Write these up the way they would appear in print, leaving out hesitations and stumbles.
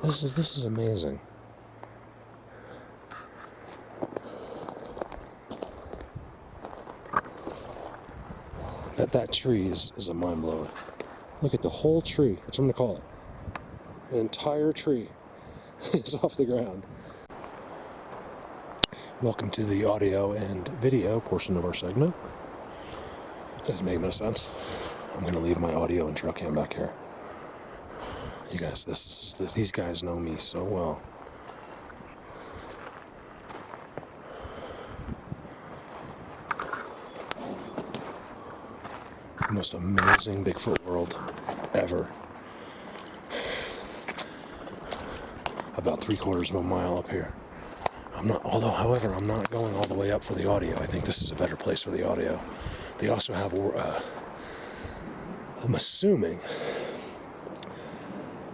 This is amazing. That tree is a mind blower. Look at the whole tree. That's what I'm gonna call it. An entire tree is off the ground. Welcome to the audio and video portion of our segment. That doesn't make no sense. I'm gonna leave my audio and trail cam back here. You guys, these guys know me so well. The most amazing Bigfoot world ever. About 3/4 of a mile up here. However, I'm not going all the way up for the audio. I think this is a better place for the audio. They also have, I'm assuming,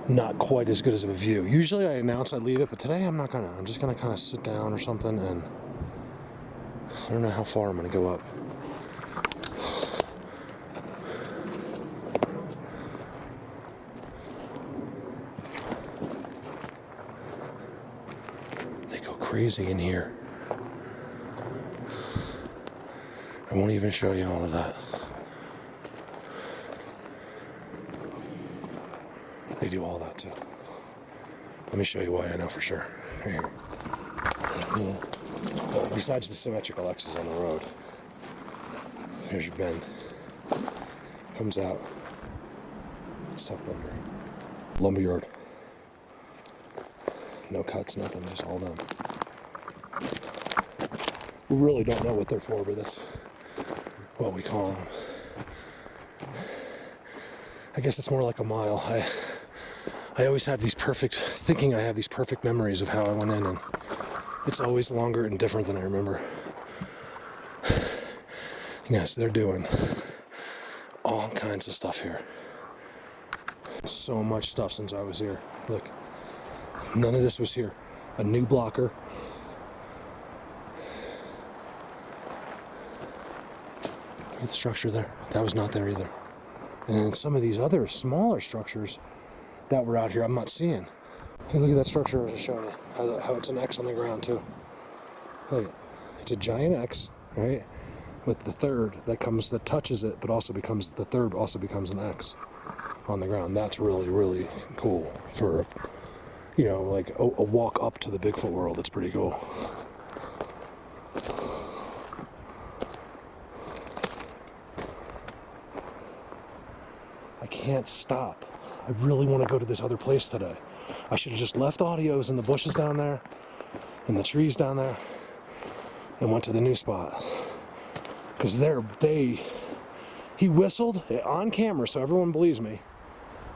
not quite as good as of a view. Usually I announce I leave it, but today I'm not gonna. I'm just gonna kind of sit down or something, and I don't know how far I'm gonna go up. They go crazy in here. I won't even show you all of that. They do all that too. Let me show you why I know for sure. Here. Well, besides the symmetrical X's on the road, here's your bend. Comes out. It's tucked under. Lumberyard. No cuts, nothing, just all done. We really don't know what they're for, but that's what we call them. I guess it's more like a mile. I always have these perfect memories of how I went in, and it's always longer and different than I remember. Yes, they're doing all kinds of stuff here. So much stuff since I was here. Look, none of this was here. A new blocker. Look at the structure there. That was not there either. And then some of these other smaller structures that were out here I'm not seeing. Hey, look at that structure I was just showing you. How it's an X on the ground too. Look, it's a giant X, right? With the third that touches it, but also becomes an X on the ground. That's really, really cool for, like a walk up to the Bigfoot world. It's pretty cool. I can't stop. I really want to go to this other place today. I should have just left audios in the bushes down there, in the trees down there, and went to the new spot. Because he whistled on camera, so everyone believes me.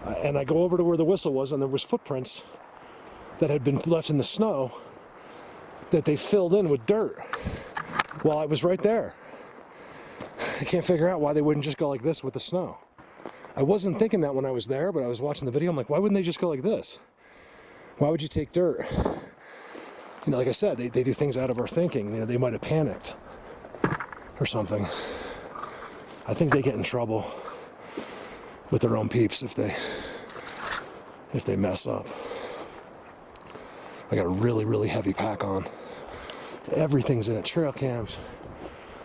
And I go over to where the whistle was, and there was footprints that had been left in the snow that they filled in with dirt while I was right there. I can't figure out why they wouldn't just go like this with the snow. I wasn't thinking that when I was there, but I was watching the video. I'm like, why wouldn't they just go like this? Why would you take dirt? Like I said, they do things out of our thinking. They might have panicked or something. I think they get in trouble with their own peeps if they mess up. I got a really, really heavy pack on. Everything's in it. Trail cams,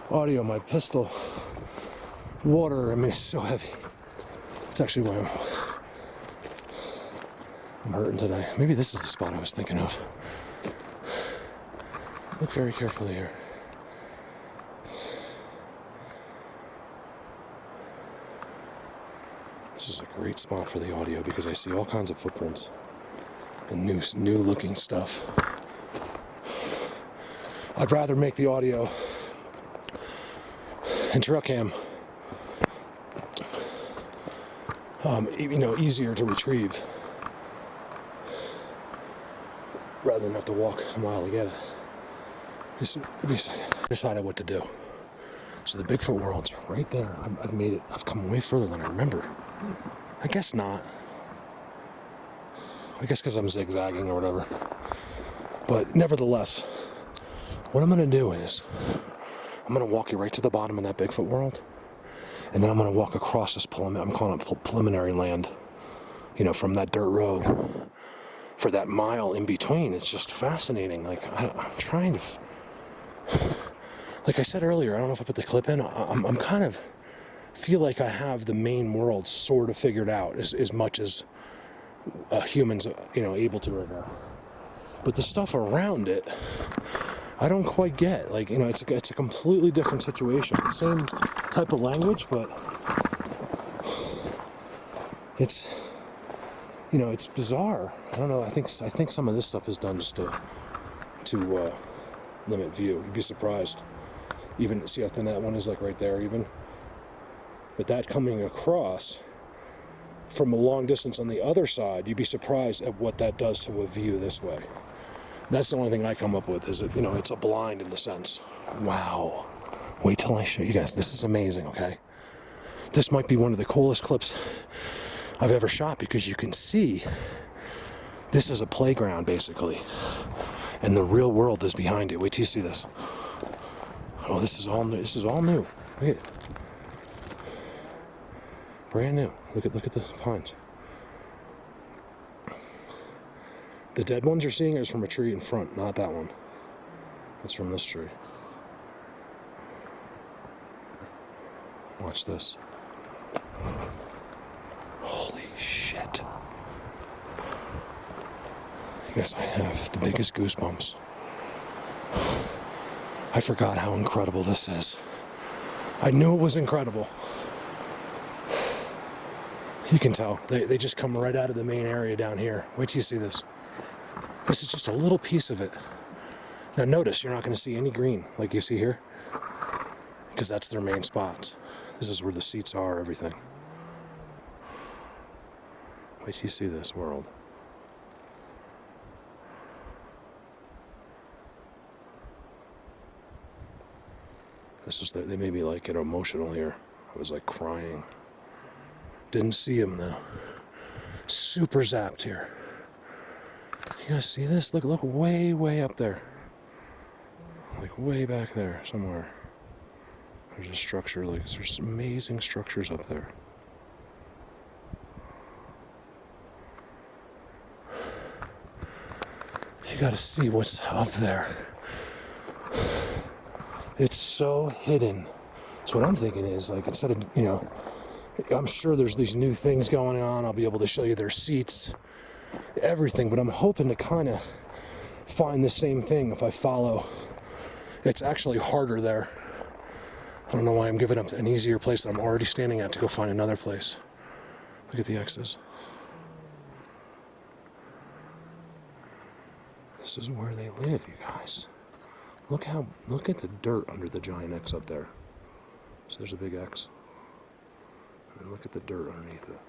audio, my pistol, water. I mean, it's so heavy. That's actually why I'm hurting today. Maybe this is the spot I was thinking of. Look very carefully here. This is a great spot for the audio because I see all kinds of footprints and new looking stuff. I'd rather make the audio and trail cam easier to retrieve rather than have to walk a mile to get it. Just give me a second. Decided what to do. So the Bigfoot world's right there. I've made it. I've come way further than I remember. I guess not. I guess because I'm zigzagging or whatever. But nevertheless, what I'm going to do is I'm going to walk you right to the bottom of that Bigfoot world. And then I'm going to walk across this I'm calling it preliminary land, from that dirt road for that mile in between. It's just fascinating. Like, I'm trying to, like I said earlier, I don't know if I put the clip in, I'm kind of, feel like I have the main world sort of figured out as much as humans, able to right now. But the stuff around it, I don't quite get. Like, it's a completely different situation. Same type of language, but it's, it's bizarre. I don't know. I think some of this stuff is done just to limit view. You'd be surprised. Even see how thin that one is, like right there, even. But that coming across from a long distance on the other side, you'd be surprised at what that does to a view this way. That's the only thing I come up with, is it's a blind in a sense. Wow. Wait till I show you guys. This is amazing, okay? This might be one of the coolest clips I've ever shot, because you can see this is a playground, basically. And the real world is behind it. Wait till you see this. Oh, this is all new. This is all new. Look at it. Brand new. Look at the pines. The dead ones you're seeing is from a tree in front, not that one. It's from this tree. Watch this. Holy shit. Yes, I have the biggest goosebumps. I forgot how incredible this is. I knew it was incredible. You can tell. They just come right out of the main area down here. Wait till you see this. This is just a little piece of it. Now notice, you're not going to see any green like you see here, because that's their main spots. This is where the seats are, everything. Wait till you see this world. They made me like get emotional here. I was like crying. Didn't see him though. Super zapped here. You guys see this? Look way, way up there. Like way back there somewhere. There's a structure, there's amazing structures up there. You gotta see what's up there. It's so hidden. So what I'm thinking is, like, instead of, I'm sure there's these new things going on. I'll be able to show you their seats, everything, but I'm hoping to kind of find the same thing if I follow. It's actually harder there. I don't know why I'm giving up an easier place that I'm already standing at to go find another place. Look at the X's. This is where they live, you guys. Look at the dirt under the giant X up there. So there's a big X. And look at the dirt underneath it.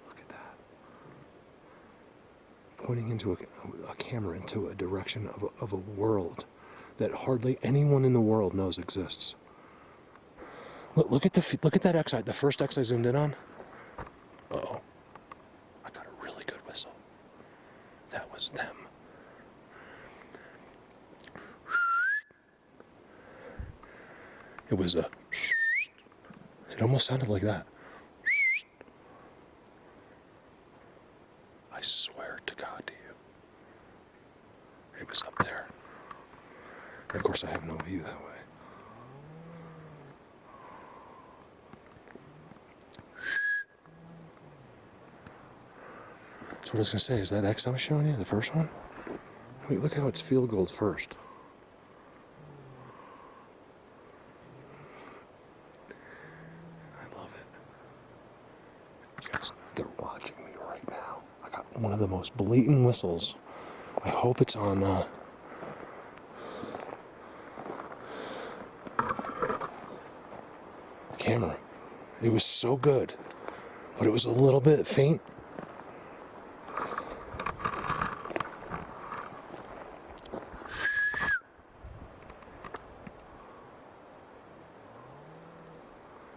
Look at that. Pointing into a camera into a direction of a world that hardly anyone in the world knows exists. Look at that X. The first X I zoomed in on. Uh-oh. I got a really good whistle. That was them. It was it almost sounded like that. I swear to God to you. It was up there. And of course I have no view that way. So what I was going to say, is that X I was showing you, the first one? Wait, look how it's field gold first. I love it. You guys, they're watching me right now. I got one of the most blatant whistles. I hope it's on camera. It was so good, but it was a little bit faint.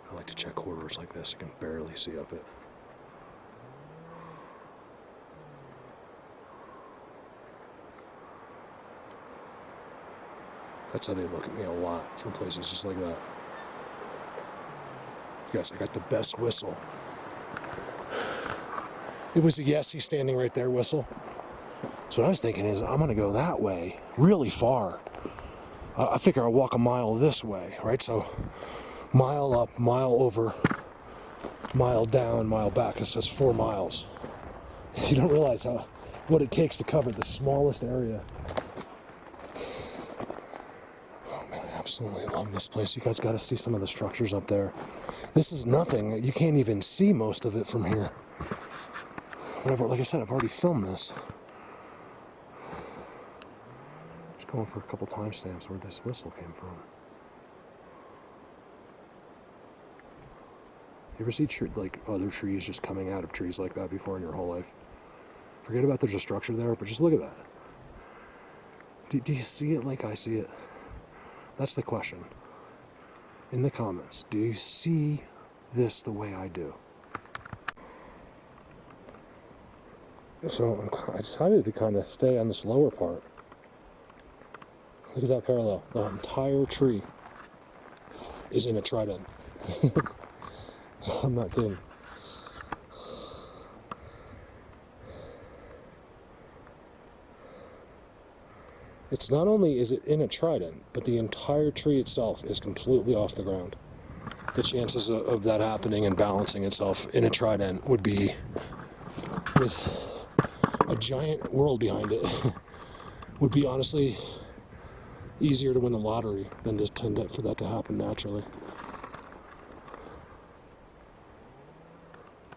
I like to check corridors like this. You can barely see up it. That's how they look at me a lot from places just like that. Yes, I got the best whistle. It was a Yessie standing right there whistle. So what I was thinking is I'm going to go that way really far. I figure I'll walk a mile this way, right? So mile up, mile over, mile down, mile back. It says 4 miles. You don't realize what it takes to cover the smallest area. Oh man, I absolutely love this place. You guys got to see some of the structures up there. This is nothing. You can't even see most of it from here. Whatever, like I said, I've already filmed this. Just going for a couple timestamps where this whistle came from. You ever see like other trees just coming out of trees like that before in your whole life? Forget about there's a structure there, but just look at that. Do you see it like I see it? That's the question. In the comments, do you see this the way I do? So I decided to kind of stay on this lower part. Look at that parallel. The entire tree is in a trident. I'm not kidding. It's not only is it in a trident, but the entire tree itself is completely off the ground. The chances of that happening and balancing itself in a trident would be, with a giant world behind it, would be honestly easier to win the lottery than for that to happen naturally.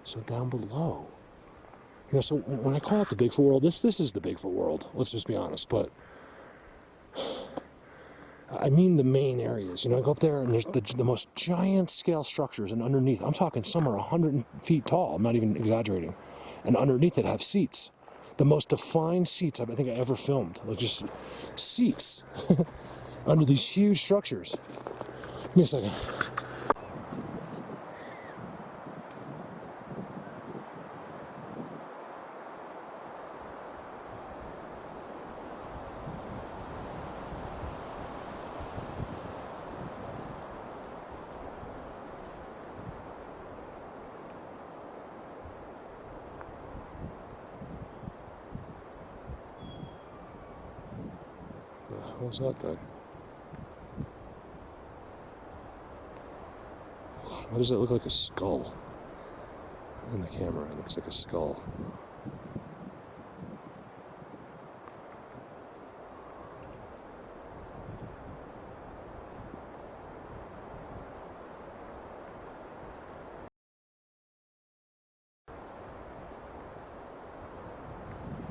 So down below, so when I call it the Bigfoot world, this is the Bigfoot world. Let's just be honest. But I mean the main areas. I go up there and there's the most giant scale structures, and underneath, I'm talking some are 100 feet tall. I'm not even exaggerating. And underneath it have seats. The most defined seats I think I ever filmed. Like just seats under these huge structures. Give me a second. What was that then? Why does it look like a skull? In the camera, it looks like a skull.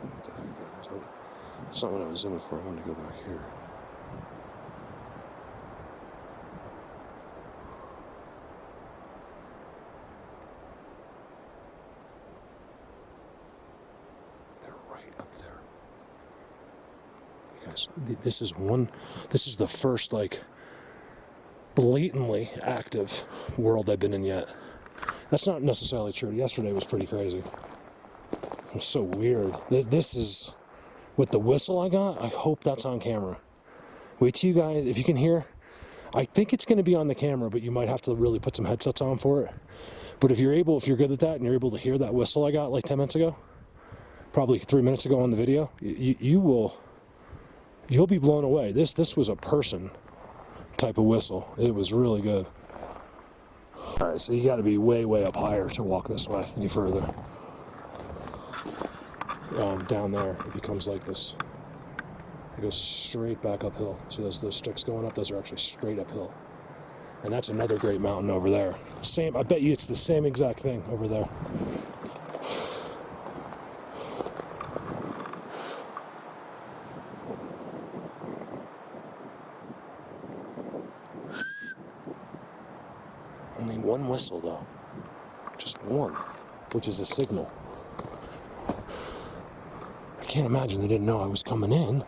What the heck that is? That's not what I was zooming for. I wanted to go back here. Up there. You guys, this is the first blatantly active world I've been in yet. That's not necessarily true. Yesterday was pretty crazy. It was so weird. This is with the whistle I got. I hope that's on camera. Wait till you guys, if you can hear, I think it's going to be on the camera, but you might have to really put some headsets on for it. But if you're good at that and you're able to hear that whistle I got like 10 minutes ago, probably 3 minutes ago on the video, you'll be blown away. This was a person type of whistle. It was really good. All right, so you got to be way, way up higher to walk this way any further. Down there, it becomes like this. It goes straight back uphill. See those sticks going up? Those are actually straight uphill. And that's another great mountain over there. Same. I bet you it's the same exact thing over there. Only one whistle though. Just one, which is a signal. I can't imagine they didn't know I was coming in.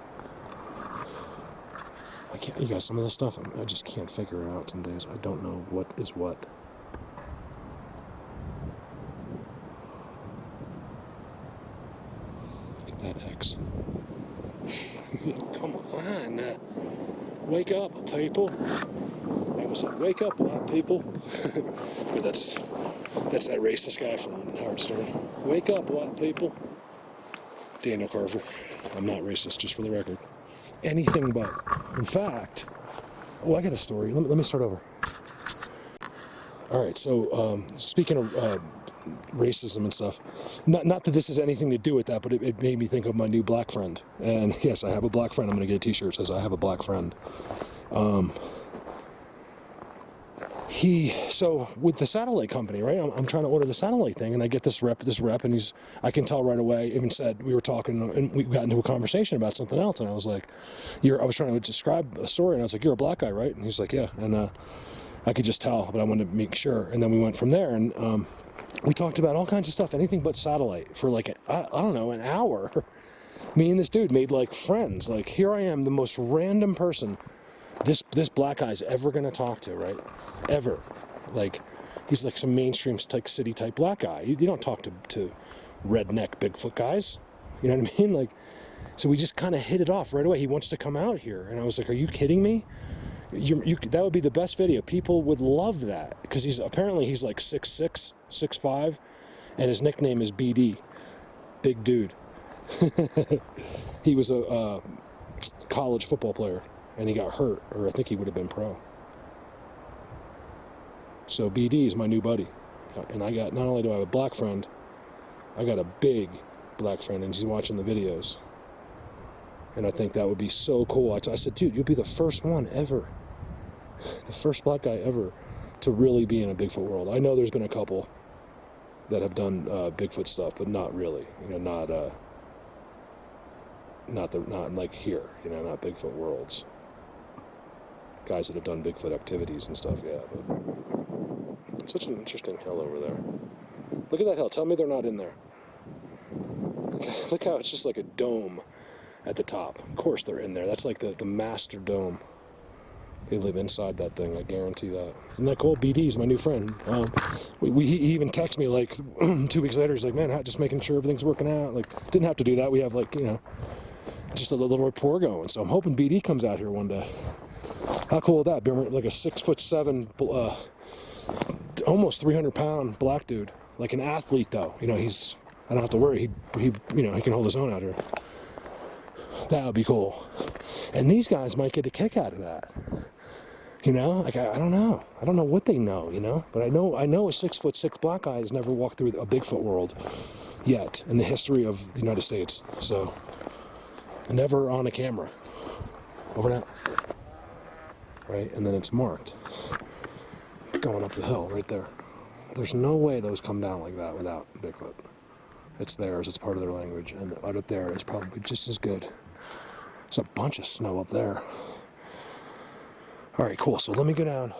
You guys, some of this stuff, I just can't figure it out some days. I don't know what is what. Look at that X. Come on. Wake up, people. I almost said, wake up, white people. But that's that racist guy from Howard Stern. Wake up, white people. Daniel Carver. I'm not racist, just for the record. Anything but. In fact, I got a story. Let me start over. All right, so speaking of racism and stuff, not that this has anything to do with that, but it made me think of my new black friend. And yes, I have a black friend. I'm going to get a t-shirt that says I have a black friend. So with the satellite company, right? I'm trying to order the satellite thing, and I get this rep, and I can tell right away. Even said we were talking, and we got into a conversation about something else, and I was like, I was trying to describe a story, and I was like, you're a black guy, right? And he's like, yeah, and I could just tell, but I wanted to make sure. And then we went from there, and we talked about all kinds of stuff, anything but satellite, for like I don't know, an hour. Me and this dude made like friends. Like, here I am, the most random person this black guy's ever gonna talk to, right? Ever. Like, he's like some mainstream like city type black guy. You don't talk to redneck Bigfoot guys. You know what I mean? Like, so we just kind of hit it off right away. He wants to come out here, and I was like, "Are you kidding me? That would be the best video. People would love that, because he's like 6'6", 6'5", and his nickname is BD, big dude." He was a college football player, and he got hurt, or I think he would have been pro. So BD is my new buddy, and I got, not only do I have a black friend, I got a big black friend, and he's watching the videos. And I think that would be so cool. I said, dude, you'll be the first one ever, the first black guy ever to really be in a Bigfoot world. I know there's been a couple that have done Bigfoot stuff, but not really. You know, not like here. You know, not Bigfoot worlds. Guys that have done Bigfoot activities and stuff. Yeah, but it's such an interesting hill over there. Look at that hill. Tell me they're not in there. Look how it's just like a dome at the top. Of course they're in there. That's like the master dome. They live inside that thing, I guarantee that. Isn't that cool? BD's my new friend. He even texted me like 2 weeks later. He's like, man, just making sure everything's working out. Like, didn't have to do that. We have like, you know, just a little rapport going. So I'm hoping BD comes out here one day. How cool is that? Being like a 6'7", almost 300-pound black dude. Like an athlete though. You know, I don't have to worry. He can hold his own out here. That would be cool. And these guys might get a kick out of that. You know, like I don't know. I don't know what they know, you know? But I know a 6'6" black guy has never walked through a Bigfoot world yet in the history of the United States. So, never on a camera. Over now. Right? And then it's marked. Going up the hill right there. There's no way those come down like that without Bigfoot. It's theirs. It's part of their language. And right up there is probably just as good. There's a bunch of snow up there. All right, cool. So let me go down.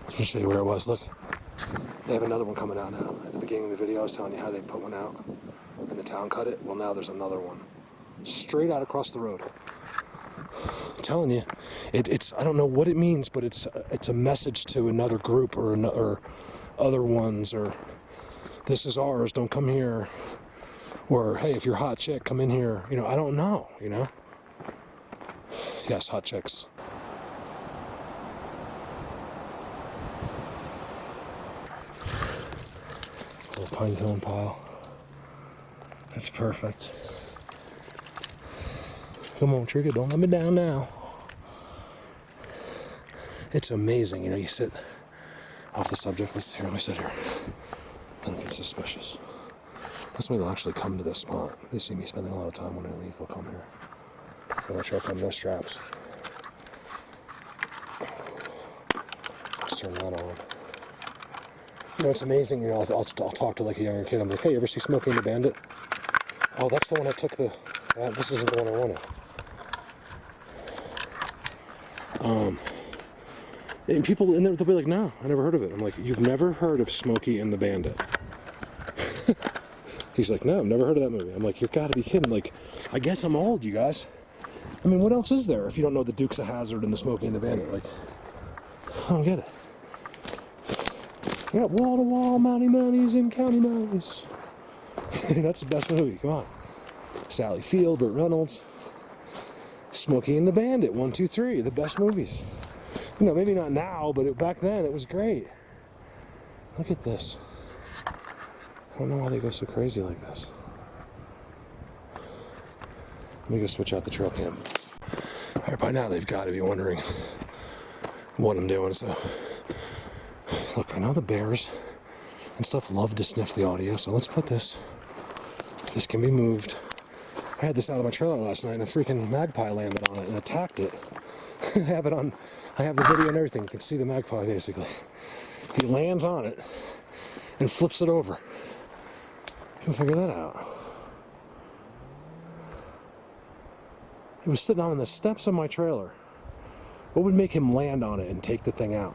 Let me show you where it was. Look, they have another one coming out now. At the beginning of the video, I was telling you how they put one out and the town cut it. Well, now there's another one straight out across the road. I'm telling you, it's I don't know what it means, but it's a message to another group or other ones, or this is ours, don't come here, or hey, if you're a hot chick, come in here. You know, I don't know. You know. Yes, hot chicks. Little pine cone pile. That's perfect. Come on, Trigger, don't let me down now. It's amazing, you know, you sit off the subject. Let me sit here. Then it gets suspicious. That's why they'll actually come to this spot. They see me spending a lot of time when I leave, they'll come here. I'm gonna truck on no straps. Let's turn that on. You know, it's amazing, you know, I'll talk to like a younger kid. I'm like, hey, you ever see Smokey and the Bandit? Oh, that's the one I took this isn't the one I wanted. And people in there, they'll be like, no, I never heard of it. I'm like, you've never heard of Smokey and the Bandit? He's like, no, I've never heard of that movie. I'm like, you've got to be kidding. Like, I guess I'm old, you guys. I mean, what else is there if you don't know the Dukes of Hazzard and the Smokey and the Bandit? Like, I don't get it. We got wall-to-wall Mountie Mounties and County Mounties. That's the best movie, come on. Sally Field, Burt Reynolds. Smokey and the Bandit, 1, 2, 3, the best movies. You know, maybe not now, but back then it was great. Look at this. I don't know why they go so crazy like this. Let me go switch out the trail cam. All right, by now they've got to be wondering what I'm doing. So, look, I know the bears and stuff love to sniff the audio, so let's put this. This can be moved. I had this out of my trailer last night and a freaking magpie landed on it and attacked it. I have it on, I have the video and everything. You can see the magpie basically. He lands on it and flips it over. You can figure that out. He was sitting on the steps of my trailer. What would make him land on it and take the thing out?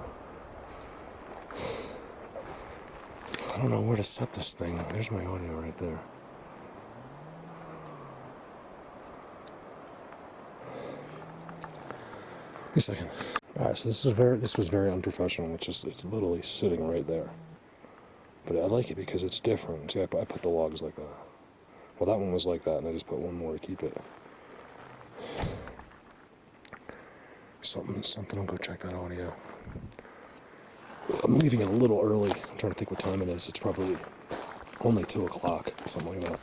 I don't know where to set this thing. There's my audio right there. Wait a second. All right, so this was very unprofessional. It's literally sitting right there. But I like it because it's different. See, I put the logs like that. Well, that one was like that, and I just put one more to keep it. Something. I'll go check that audio. I'm leaving it a little early. I'm trying to think what time it is. It's probably only 2 o'clock, something like that.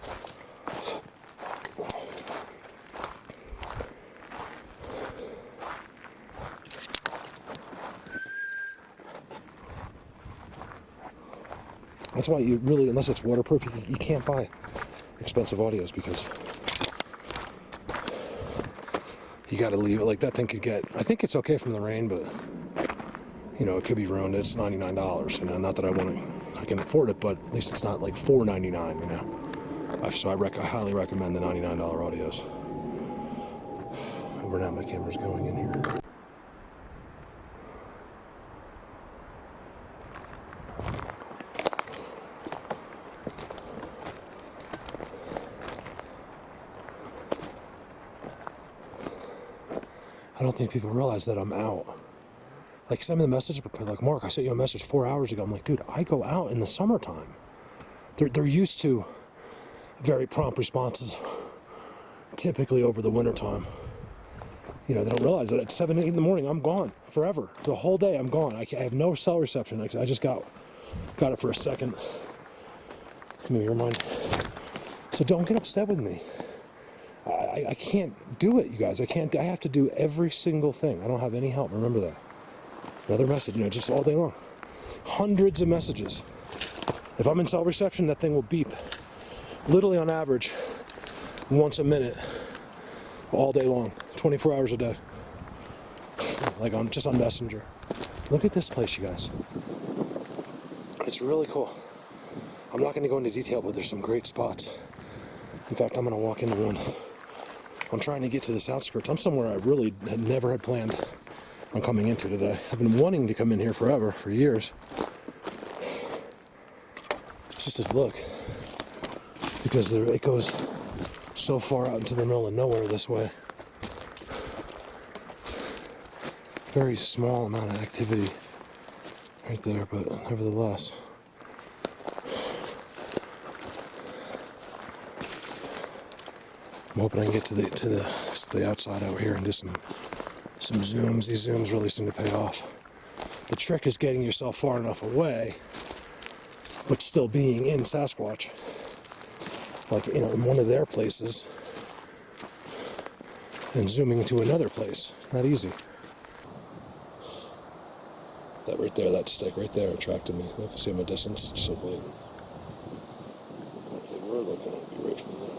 That's why you really, unless it's waterproof, you can't buy expensive audios because you got to leave it. Like that thing could get, I think it's okay from the rain, but you know, it could be ruined. It's $99, you know, not that I can afford it, but at least it's not like $4.99, you know. So I highly recommend the $99 audios. Over now, my camera's going in here. I don't think people realize that I'm out. Like, send me the message, like, Mark, I sent you a message 4 hours ago. I'm like, dude, I go out in the summertime. They're used to very prompt responses, typically over the wintertime. You know, they don't realize that at 7, 8 in the morning, I'm gone forever. The whole day, I'm gone. I have no cell reception. I just got it for a second. Give me your mind. So don't get upset with me. I can't do it, you guys. I have to do every single thing. I don't have any help. Remember that. Another message, you know, just all day long. Hundreds of messages. If I'm in cell reception, that thing will beep. Literally on average, once a minute, all day long, 24 hours a day. Like I'm just on Messenger. Look at this place, you guys. It's really cool. I'm not going to go into detail, but there's some great spots. In fact, I'm going to walk into one. I'm trying to get to this outskirts. I'm somewhere I really never had planned on coming into today. I've been wanting to come in here forever, for years. Just to look. Because it goes so far out into the middle of nowhere this way. Very small amount of activity right there, but nevertheless. I'm hoping I can get to the outside out here and do some zooms. These zooms really seem to pay off. The trick is getting yourself far enough away, but still being in Sasquatch. Like, you know, in one of their places, and zooming into another place. Not easy. That right there, that stick right there attracted me. Look, see my distance? It's so blatant. If they were looking, it would be right from there.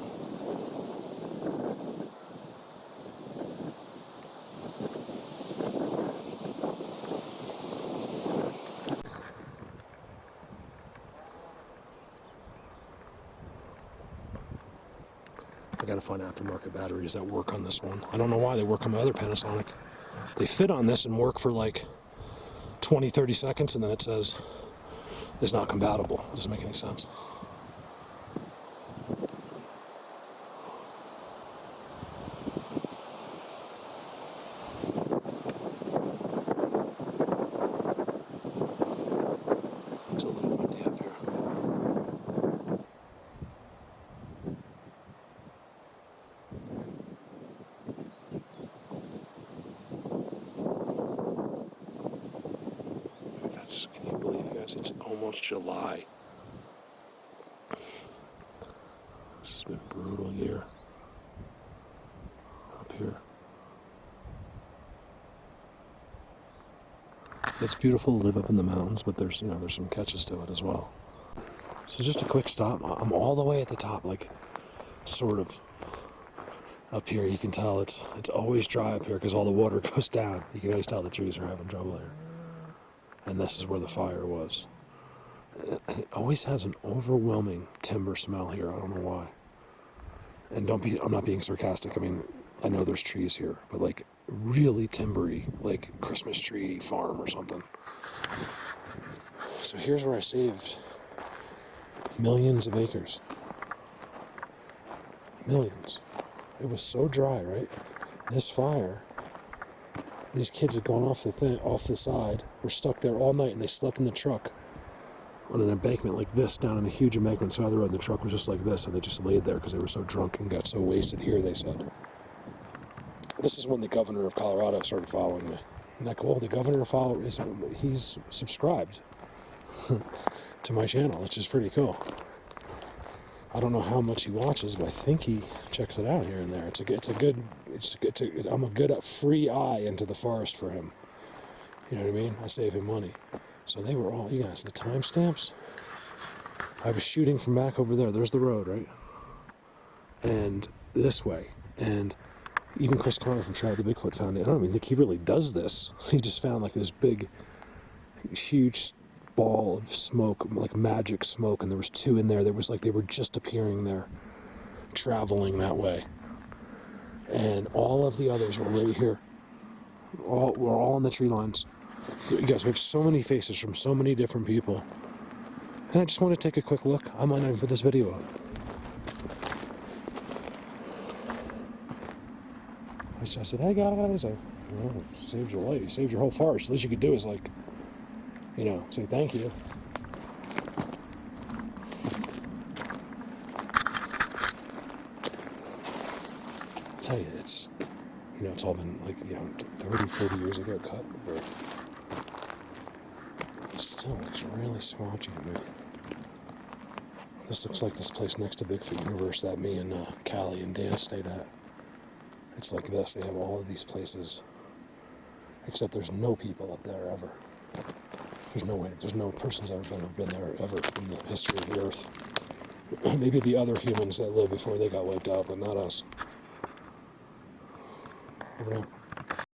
I gotta find aftermarket batteries that work on this one. I don't know why they work on my other Panasonic. They fit on this and work for like 20, 30 seconds, and then it says it's not compatible. It doesn't make any sense. It's a little windy up here. Can you believe it, guys? It's almost July. This has been a brutal year up here. It's beautiful to live up in the mountains, but there's some catches to it as well. So just a quick stop. I'm all the way at the top, like sort of up here. You can tell it's always dry up here because all the water goes down. You can always tell the trees are having trouble here. And this is where the fire was. And it always has an overwhelming timber smell here. I don't know why. And I'm not being sarcastic. I mean, I know there's trees here, but like really timbery, like Christmas tree farm or something. So here's where I saved millions of acres. Millions. It was so dry, right? This fire, these kids had gone off the side, were stuck there all night, and they slept in the truck on an embankment like this, down in a huge embankment side of the road, and the truck was just like this, and they just laid there because they were so drunk and got so wasted here, they said. This is when the governor of Colorado started following me. Isn't that cool? The governor he's subscribed to my channel, which is pretty cool. I don't know how much he watches, but I think he checks it out here and there. I'm a good free eye into the forest for him. You know what I mean? I save him money. So they were all, you guys, the timestamps. I was shooting from back over there. There's the road, right? And this way. And even Chris Connor from Trident the Bigfoot found it. I don't even think he really does this. He just found like this big, huge ball of smoke, like magic smoke, and there was two in there. There was like they were just appearing there, traveling that way. And all of the others were right here. We're all on the tree lines. You guys, we have so many faces from so many different people. And I just want to take a quick look. I might not even put this video up. I said, hey guys, I saved your life. You saved your whole forest. The least you could do is like, say thank you. I'll tell you, it's all been like, 30, 40 years ago cut. But it still looks really squatchy to me. This looks like this place next to Bigfoot Universe that me and Callie and Dan stayed at. It's like this. They have all of these places, except there's no people up there ever. There's no person's ever been there ever in the history of the earth. Maybe the other humans that lived before they got wiped out, but not us. Over now.